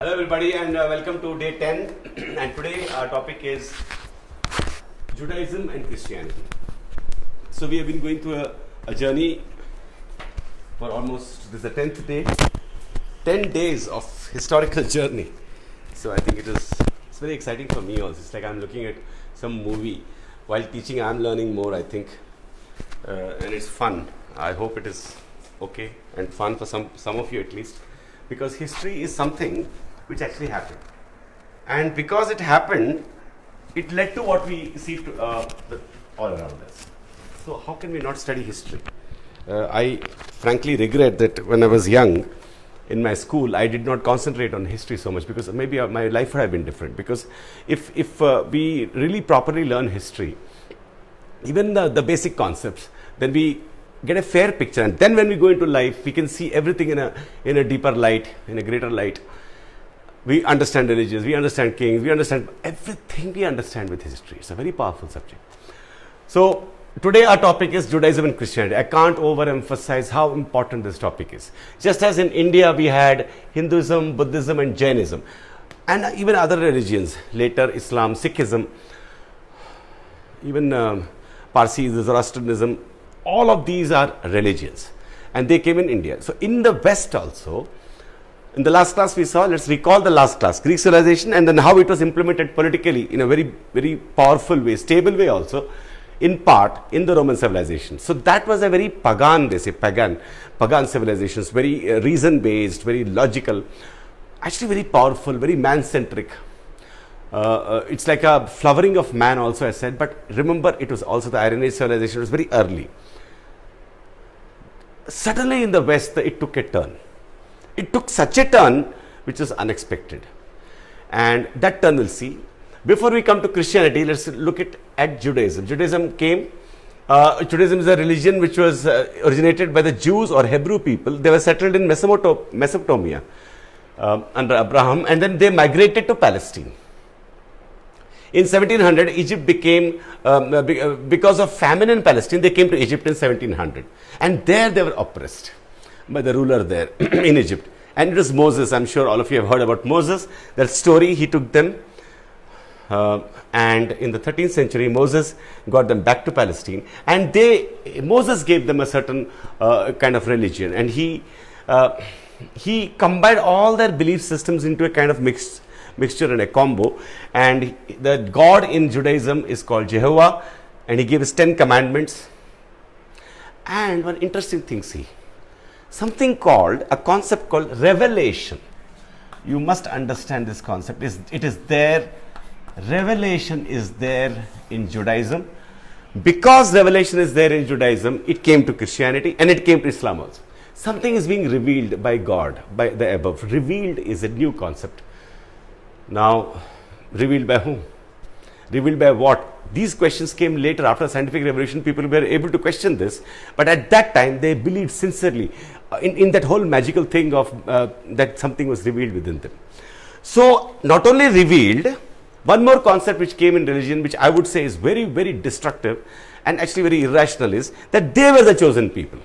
Hello everybody and welcome to day 10 and today our topic is Judaism and Christianity. So we have been going through a journey for almost, this is the 10th day, 10 days of historical journey. So I think it's very exciting for me also. It's like I'm looking at some movie while teaching. I'm learning more, I think, and it's fun. I hope it is okay and fun for some of you at least, because history is something which actually happened, and because it happened, it led to what we see all around us. So how can we not study history? I frankly regret that when I was young in my school I did not concentrate on history so much, because maybe my life would have been different. Because if we really properly learn history, even the basic concepts, then we get a fair picture, and then when we go into life we can see everything in a deeper light, in a greater light. We understand religions, we understand kings, we understand everything we understand with history. It's a very powerful subject. So today our topic is Judaism and Christianity. I can't overemphasize how important this topic is. Just as in India we had Hinduism, Buddhism and Jainism, and even other religions, later Islam, Sikhism, even Parsi, Zoroastrianism, all of these are religions and they came in India. So in the West also, in the last class we saw, let's recall the last class, Greek civilization, and then how it was implemented politically in a very, very powerful way, stable way also, in part in the Roman civilization. So that was a very pagan, they say pagan civilizations, very reason-based, very logical, actually very powerful, very man-centric. It's like a flowering of man also, I said, but remember it was also the Iron Age civilization, it was very early. Suddenly in the West it took a turn. It took such a turn which is unexpected, and that turn we'll see. Before we come to Christianity, let's look at Judaism. Judaism is a religion which was originated by the Jews or Hebrew people. They were settled in Mesopotamia under Abraham, and then they migrated to Palestine. In 1700, Egypt became, because of famine in Palestine, they came to Egypt in 1700, and there they were oppressed by the ruler there in Egypt. And it was Moses. I'm sure all of you have heard about Moses, that story. He took them and in the 13th century Moses got them back to Palestine, and Moses gave them a certain kind of religion, and he combined all their belief systems into a kind of mixture and a combo. And the God in Judaism is called Jehovah, and he gave us 10 commandments. And one interesting thing, see, a concept called revelation. You must understand this concept. It is there. Revelation is there in Judaism. Because revelation is there in Judaism, it came to Christianity and it came to Islam also. Something is being revealed by God, by the above. Revealed is a new concept. Now, revealed by whom? Revealed by what? These questions came later. After the scientific revolution, people were able to question this, but at that time they believed sincerely in that whole magical thing of that something was revealed within them. So not only revealed, one more concept which came in religion, which I would say is very, very destructive and actually very irrational, is that they were the chosen people.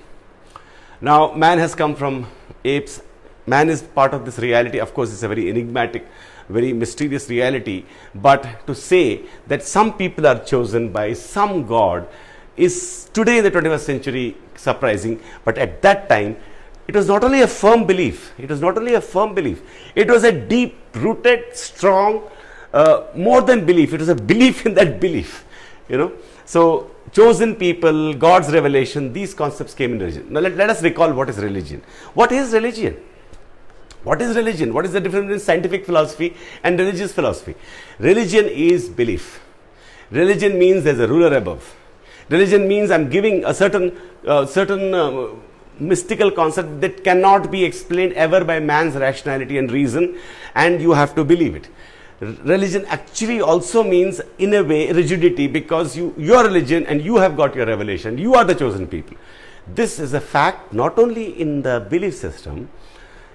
Now man has come from apes. Man is part of this reality. Of course, it's a very enigmatic, very mysterious reality, but to say that some people are chosen by some God is today in the 21st century surprising. But at that time it was not only a firm belief, it was a deep rooted, strong, more than belief, it was a belief in that belief, So chosen people, God's revelation, these concepts came in religion. Now let us recall what is religion. What is religion? What is religion? What is the difference between scientific philosophy and religious philosophy? Religion is belief. Religion means there's a ruler above. Religion means I'm giving a certain mystical concept that cannot be explained ever by man's rationality and reason, and you have to believe it. Religion actually also means, in a way, rigidity, because your religion and you have got your revelation. You are the chosen people. This is a fact not only in the belief system,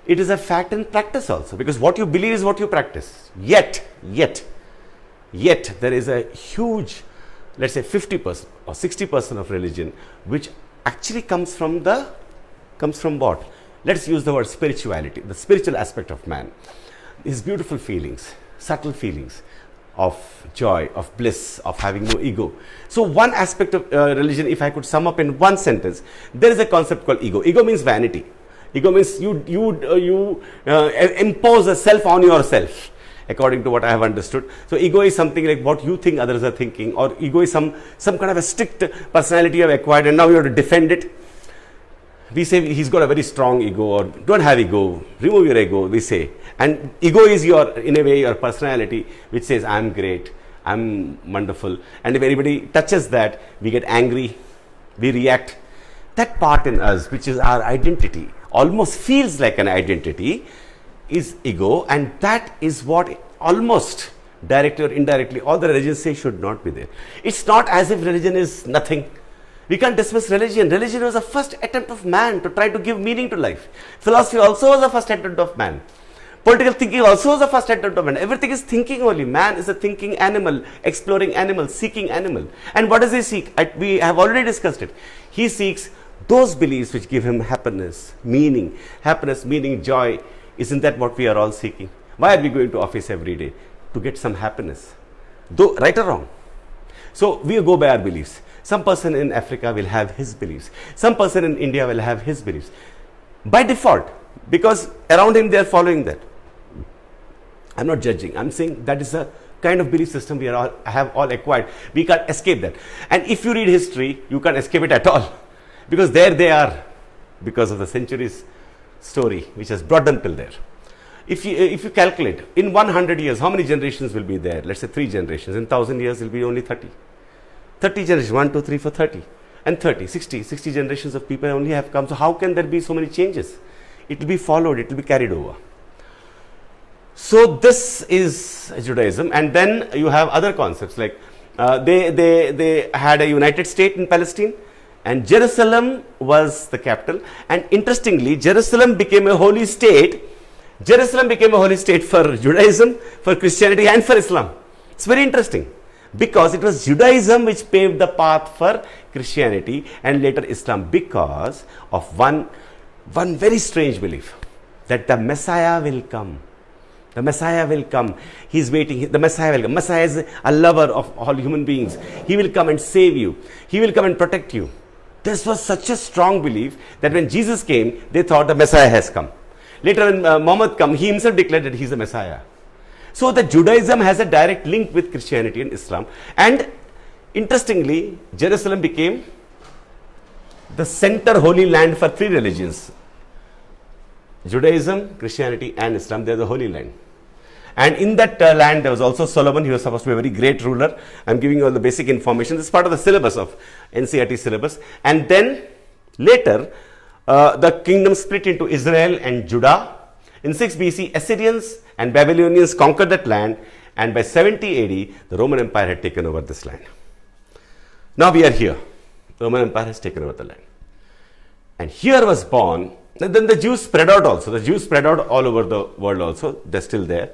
it is a fact in practice also, because what you believe is what you practice. Yet there is a huge, let's say 50% or 60% of religion which actually comes from what? Let's use the word spirituality, the spiritual aspect of man. these beautiful feelings, subtle feelings of joy, of bliss, of having no ego. So one aspect of religion, if I could sum up in one sentence, there is a concept called ego. Ego means vanity. Ego means you impose a self on yourself, according to what I have understood. So ego is something like what you think others are thinking, or ego is some kind of a strict personality you have acquired and now you have to defend it. We say he's got a very strong ego, or don't have ego, remove your ego, we say. And ego is in a way, your personality, which says, I'm great, I'm wonderful. And if anybody touches that, we get angry, we react. That part in us, which is our identity, almost feels like an identity, is ego. And that is what almost directly or indirectly all the religions say should not be there. It's not as if religion is nothing. We can't dismiss religion. Religion was the first attempt of man to try to give meaning to life. Philosophy also was the first attempt of man. Political thinking also was the first attempt of man. Everything is thinking only. Man is a thinking animal, exploring animal, seeking animal. And what does he seek? We have already discussed it. He seeks those beliefs which give him happiness, meaning. Happiness, meaning, joy. Isn't that what we are all seeking? Why are we going to office every day? To get some happiness. Though, right or wrong? So we go by our beliefs. Some person in Africa will have his beliefs. Some person in India will have his beliefs. By default, because around him they are following that. I'm not judging. I'm saying that is a kind of belief system we have all acquired. We can't escape that. And if you read history, you can't escape it at all. Because there they are. Because of the centuries story which has brought them till there. If you calculate, in 100 years, how many generations will be there? Let's say 3 generations. In 1000 years, it will be only 30. 30 generations, 1, 2, 3, 4, 30. And 30, 60 generations of people only have come. So how can there be so many changes? It will be followed, it will be carried over. So this is Judaism. And then you have other concepts like they had a united state in Palestine, and Jerusalem was the capital. And interestingly, Jerusalem became a holy state. Jerusalem became a holy state for Judaism, for Christianity, and for Islam. It's very interesting. Because it was Judaism which paved the path for Christianity and later Islam, because of one very strange belief, that the Messiah will come. The Messiah will come. He's waiting. The Messiah will come. Messiah is a lover of all human beings. He will come and save you. He will come and protect you. This was such a strong belief that when Jesus came, they thought the Messiah has come. Later when Muhammad came, he himself declared that he's the Messiah. So that Judaism has a direct link with Christianity and Islam. And interestingly, Jerusalem became the center holy land for 3 religions. Judaism, Christianity and Islam, they are the holy land. And in that land there was also Solomon. He was supposed to be a very great ruler. I'm giving you all the basic information. This is part of the syllabus of NCERT syllabus. And then later the kingdom split into Israel and Judah. In 6 BC, Assyrians and Babylonians conquered that land, and by 70 AD, the Roman Empire had taken over this land. Now we are here. The Roman Empire has taken over the land. And here was born, then the Jews spread out also. The Jews spread out all over the world also. They're still there.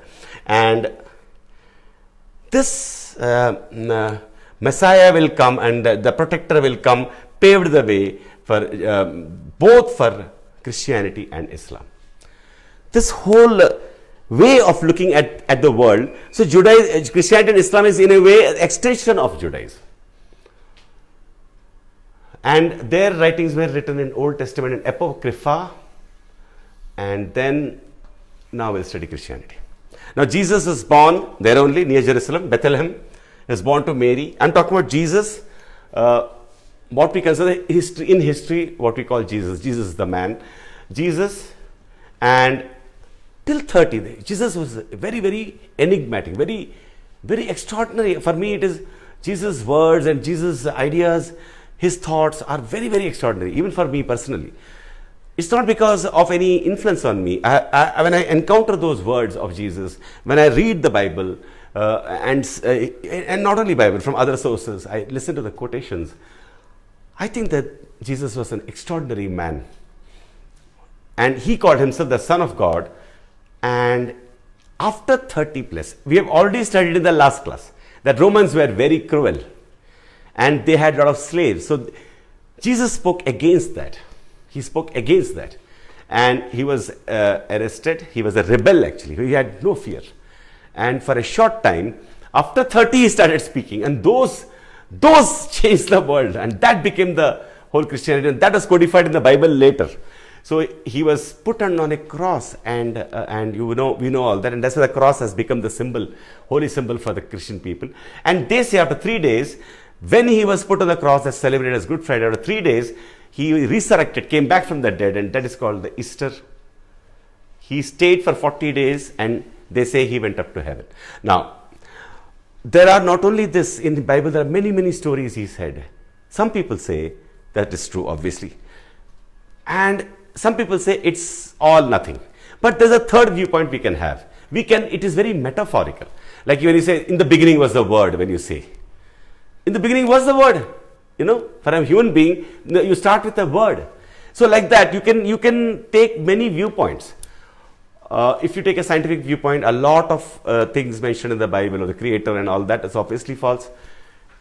And this Messiah will come, and the protector will come, paved the way for both for Christianity and Islam. This whole way of looking at the world. So Christianity and Islam is in a way an extension of Judaism. And their writings were written in Old Testament and Apocrypha. And then now we'll study Christianity. Now Jesus was born there only, near Jerusalem, Bethlehem. He was born to Mary. I'm talking about Jesus, what we consider in history, what we call Jesus. Jesus is the man. Jesus, and till 30, Jesus was very, very enigmatic, very, very extraordinary. For me, it is Jesus' words and Jesus' ideas, his thoughts are very, very extraordinary, even for me personally. It's not because of any influence on me. When I encounter those words of Jesus, when I read the Bible, and not only Bible, from other sources, I listen to the quotations, I think that Jesus was an extraordinary man. And he called himself the Son of God. And after 30 plus, we have already studied in the last class that Romans were very cruel and they had a lot of slaves. So Jesus spoke against that. He spoke against that. and he was arrested. He was a rebel actually. He had no fear. And for a short time, after 30 he started speaking, and those changed the world, and that became the whole Christianity, and that was codified in the Bible later. So he was put on a cross, and we know all that, and that's why the cross has become the symbol, holy symbol for the Christian people. And they say after 3 days, when he was put on the cross, that's celebrated as Good Friday, after 3 days, he resurrected, came back from the dead, and that is called the Easter. He stayed for 40 days, and they say he went up to heaven. Now, there are not only this, in the Bible, there are many, many stories he said. Some people say that is true, obviously. And some people say it's all nothing. But there's a third viewpoint we can have. It is very metaphorical. Like when you say, in the beginning was the Word, when you say, in the beginning was the Word. For a human being, you start with a word. So like that, you can take many viewpoints. If you take a scientific viewpoint, a lot of things mentioned in the Bible of the Creator and all that is obviously false.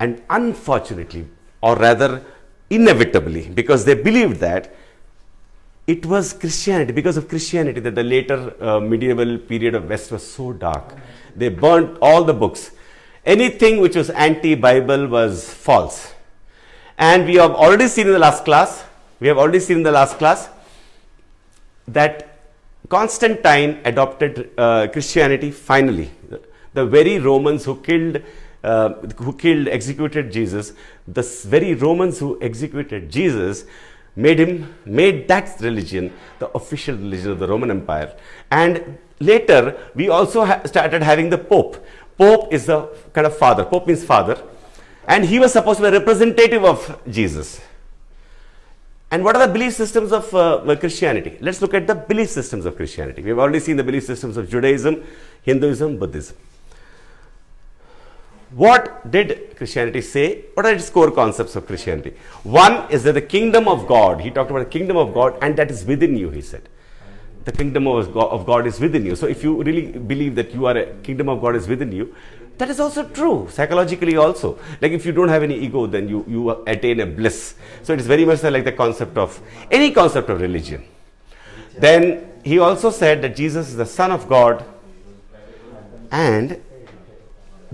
And unfortunately, or rather inevitably, because they believed that, it was Christianity, because of Christianity, that the later medieval period of West was so dark. They burnt all the books. Anything which was anti-Bible was false. And we have already seen in the last class, that Constantine adopted Christianity finally. The very Romans who executed Jesus, the very Romans who executed Jesus made that religion the official religion of the Roman Empire. And later, we also started having the Pope. Pope is the kind of father. Pope means father. And he was supposed to be a representative of Jesus. And what are the belief systems of Christianity? Let's look at the belief systems of Christianity. We have already seen the belief systems of Judaism, Hinduism, Buddhism. What did Christianity say? What are its core concepts of Christianity? One is that the kingdom of God, he talked about the kingdom of God, and that is within you, he said. The kingdom of God is within you. So if you really believe that you are a kingdom of God is within you, that is also true, psychologically also. Like if you don't have any ego, then you attain a bliss. So it is very much like the concept of, any concept of religion. Then he also said that Jesus is the Son of God, and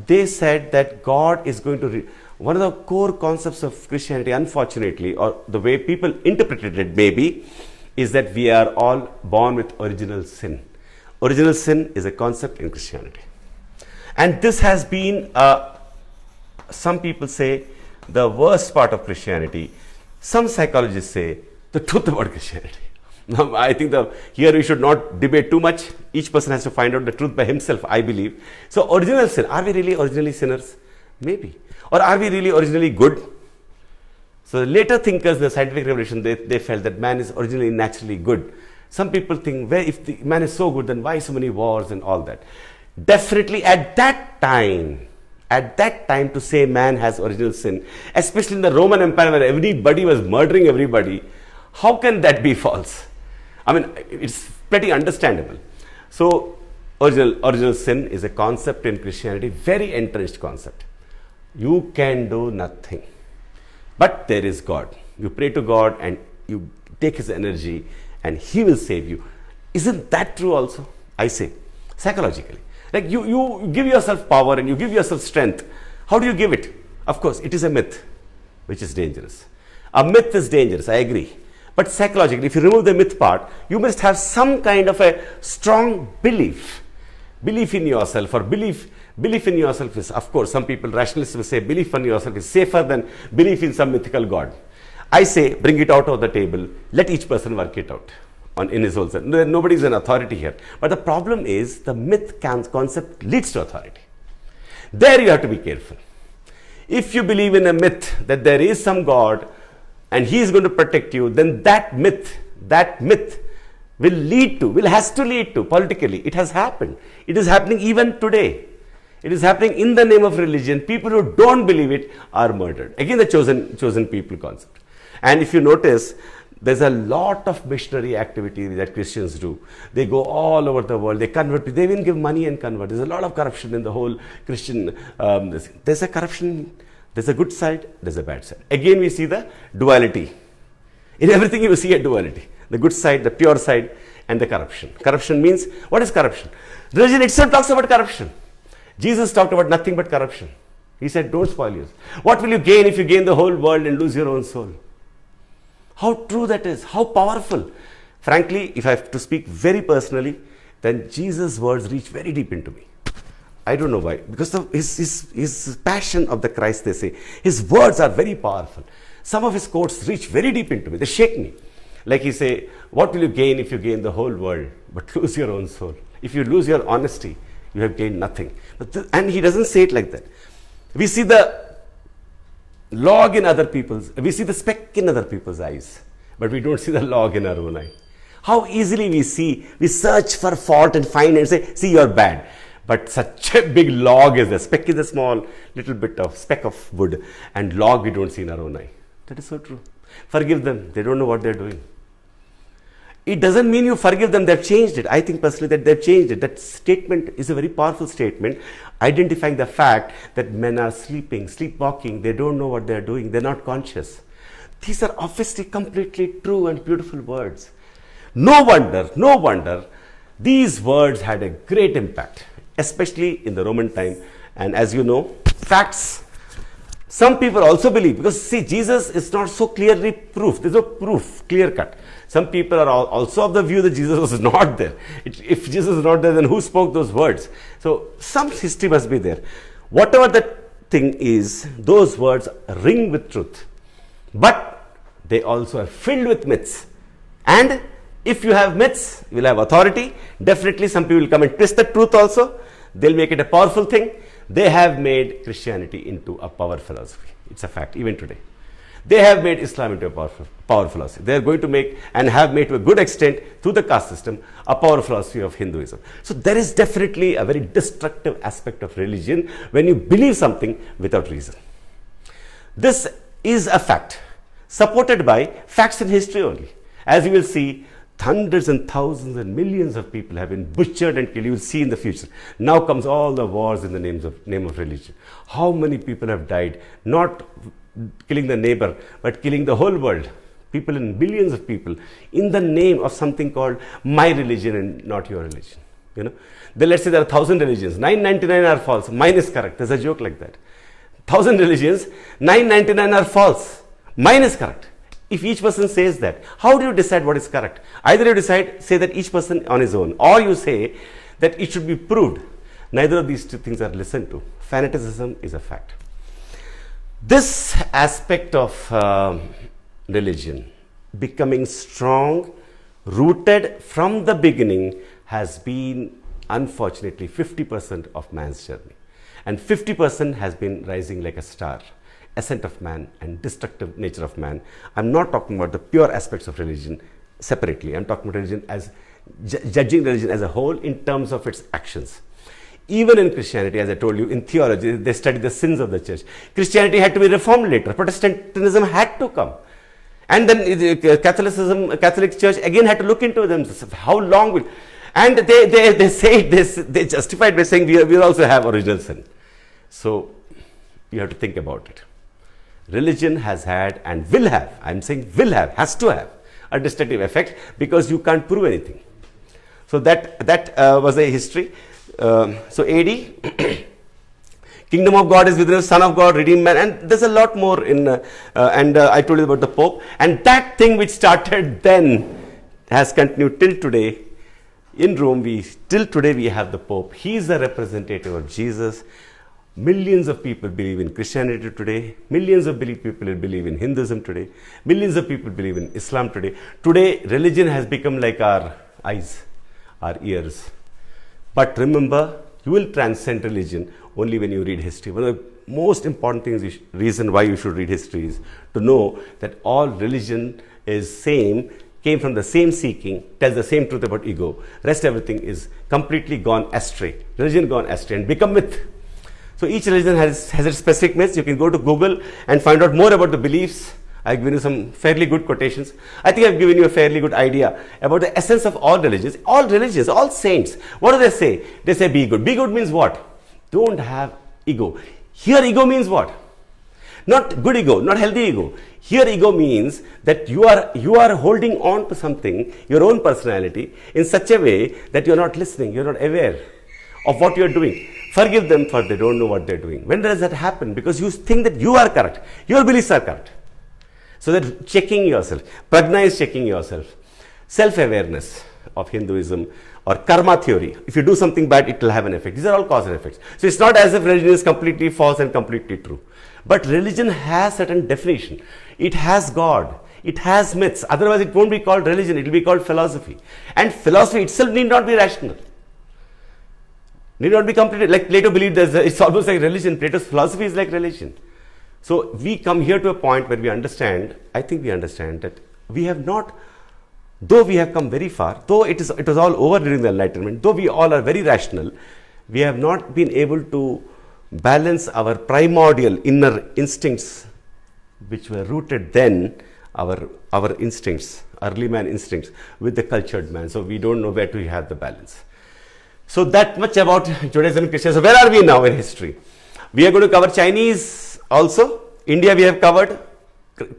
they said that God is going to, one of the core concepts of Christianity, unfortunately, or the way people interpreted it maybe, is that we are all born with original sin. Original sin is a concept in Christianity. And this has been, some people say, the worst part of Christianity. Some psychologists say, the truth about Christianity. Now, I think here we should not debate too much. Each person has to find out the truth by himself, I believe. So original sin, are we really originally sinners? Maybe. Or are we really originally good? So the later thinkers, the scientific revolution, they felt that man is originally naturally good. Some people think, well, if the man is so good, then why so many wars and all that? Definitely at that time to say man has original sin, especially in the Roman Empire where everybody was murdering everybody, how can that be false? I mean, it's pretty understandable. So original sin is a concept in Christianity, very entrenched concept. You can do nothing, but there is God. You pray to God and you take his energy and he will save you. Isn't that true also? I say, psychologically. Like you give yourself power and you give yourself strength. How do you give it? Of course, it is a myth, which is dangerous. A myth is dangerous, I agree. But psychologically, if you remove the myth part, you must have some kind of a strong belief. Belief in yourself, or belief in yourself is, of course, some people, rationalists will say belief in yourself is safer than belief in some mythical God. I say, bring it out of the table, let each person work it out in his own sense. Nobody is an authority here. But the problem is, the myth concept leads to authority. There you have to be careful. If you believe in a myth that there is some God and he is going to protect you, then that myth has to lead to politically. It has happened. It is happening even today. It is happening in the name of religion. People who don't believe it are murdered. Again, the chosen people concept. And if you notice, there's a lot of missionary activity that Christians do. They go all over the world. They convert. They even give money and convert. There's a lot of corruption in the whole Christian. There's a corruption. There's a good side. There's a bad side. Again, we see the duality. In everything, you see a duality. the good side, the pure side, and the corruption. Corruption means, what is corruption? Religion itself talks about corruption. Jesus talked about nothing but corruption. He said, don't spoil yours. What will you gain if you gain the whole world and lose your own soul? How true that is, how powerful. Frankly, if I have to speak very personally, then Jesus' words reach very deep into me. I don't know why. Because of his passion of the Christ, they say. His words are very powerful. Some of his quotes reach very deep into me. They shake me. Like he say, what will you gain if you gain the whole world but lose your own soul? If you lose your honesty, you have gained nothing. And he doesn't say it like that. We see the log in other people's, we see the speck in other people's eyes, but we don't see the log in our own eye. How easily we search for fault and find and say, see, you're bad. But such a big log is there. Speck is a small little bit of speck of wood, and log we don't see in our own eye. That is so true. Forgive them. They don't know what they're doing. It doesn't mean you forgive them. They've changed it. I think personally that they've changed it. That statement is a very powerful statement, identifying the fact that men are sleepwalking. They don't know what they're doing. They're not conscious. These are obviously completely true and beautiful words. No wonder these words had a great impact, especially in the Roman time. And as you know, facts, some people also believe, because see, Jesus is not so clearly proof. There's no proof, clear cut. Some people are also of the view that Jesus was not there. If Jesus is not there, then who spoke those words? So some history must be there. Whatever that thing is, those words ring with truth. But they also are filled with myths. And if you have myths, you will have authority. Definitely some people will come and twist the truth also. They'll make it a powerful thing. They have made Christianity into a power philosophy. It's a fact, even today. They have made Islam into a power philosophy. They are going to make, and have made to a good extent through the caste system, a power philosophy of Hinduism. So there is definitely a very destructive aspect of religion when you believe something without reason. This is a fact, supported by facts in history only. As you will see, hundreds and thousands and millions of people have been butchered and killed. You will see in the future. Now comes all the wars in the name of religion. How many people have died, not killing the neighbor, but killing the whole world. People, in billions of people, in the name of something called my religion and not your religion. You know, then let's say there are 1,000 religions, 999 are false, mine is correct. There's a joke like that. 1,000 religions, 999 are false, mine is correct. If each person says that, how do you decide what is correct? Either you say that each person on his own, or you say that it should be proved. Neither of these two things are listened to. Fanaticism is a fact. This aspect of religion becoming strong, rooted from the beginning, has been unfortunately 50% of man's journey. And 50% has been rising like a star. Ascent of man and destructive nature of man. I'm not talking about the pure aspects of religion separately. I'm talking about religion as judging religion as a whole in terms of its actions. Even in Christianity, as I told you, in theology, they study the sins of the church. Christianity had to be reformed later. Protestantism had to come. And then Catholic Church again had to look into them. How long will... And they say, they justify it by saying we also have original sin. So you have to think about it. Religion has had and will have, I'm saying will have, has to have a destructive effect, because you can't prove anything. So that was a history. So AD, Kingdom of God is within us, Son of God, redeemed man, and there's a lot more in, I told you about the Pope, and that thing which started then has continued till today. In Rome, till today we have the Pope. He is the representative of Jesus. Millions of people believe in Christianity today. Millions of people believe in Hinduism today. Millions of people believe in Islam today. Today, religion has become like our eyes, our ears. But remember, you will transcend religion only when you read history. One of the most important things, reason why you should read history, is to know that all religion is same, came from the same seeking, tells the same truth about ego. Rest everything is completely gone astray. Religion gone astray and become myth. So each religion has its specific myths. You can go to Google and find out more about the beliefs. I've given you some fairly good quotations. I think I've given you a fairly good idea about the essence of all religions, all saints. What do they say? They say be good. Be good means what? Don't have ego. Here ego means what? Not good ego, not healthy ego. Here ego means that you are holding on to something, your own personality, in such a way that you are not listening, you are not aware of what you are doing. Forgive them for they don't know what they are doing. When does that happen? Because you think that you are correct, your beliefs are correct. So that checking yourself, prajna is checking yourself. Self-awareness of Hinduism or karma theory. If you do something bad, it will have an effect. These are all cause and effects. So it's not as if religion is completely false and completely true. But religion has certain definition. It has God. It has myths. Otherwise, it won't be called religion. It will be called philosophy. And philosophy itself need not be rational. Need not be completely, like Plato believed it's almost like religion. Plato's philosophy is like religion. So we come here to a point where we understand, I think we understand that we have not, though we have come very far, though it was all over during the Enlightenment, though we all are very rational, we have not been able to balance our primordial inner instincts, which were rooted then, our instincts, early man instincts, with the cultured man. So we don't know where to have the balance. So that much about Judaism and Christianity. So where are we now in history? We are going to cover Chinese also. India we have covered.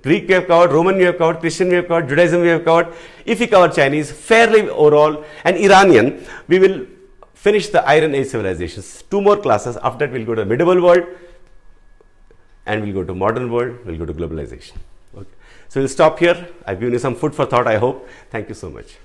Greek we have covered. Roman we have covered. Christian we have covered. Judaism we have covered. If we cover Chinese, fairly overall, and Iranian, we will finish the Iron Age civilizations. 2 more classes. After that, we'll go to the medieval world, and we'll go to modern world. We'll go to globalization. Okay. So we'll stop here. I've given you some food for thought, I hope. Thank you so much.